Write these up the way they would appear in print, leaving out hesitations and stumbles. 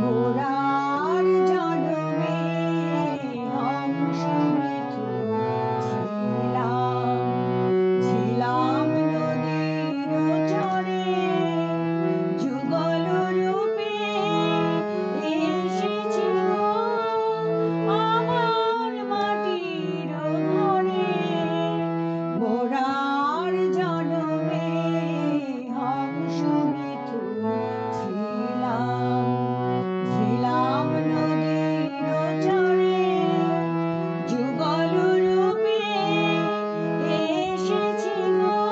গোরার জন্মে হংস মিথুন ছিলাম, ছিলাম নদীর চরে যুগল রূপে এসেছি গো আমার মাটির ঘরে। গোরার জন্মে হংস মিথুন ছিলাম, ছিলাম নদীর চরে যুগল রূপে এসেছি গো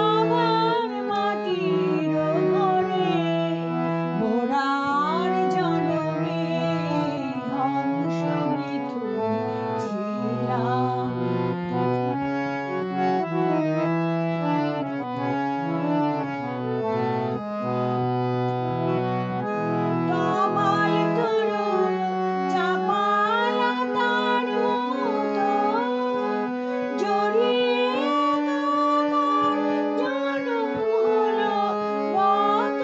আমার মাটির ঘরে। গোরার জন্মে হংস মিথুন ছিলাম। তমাল তরুণ চাপা লতার মতো জড়িয়ে তোমার জনম হলো কত।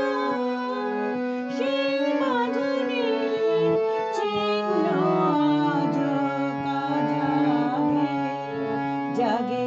সেই বাঁধনের চিহ্ন আজও জাগে, জাগে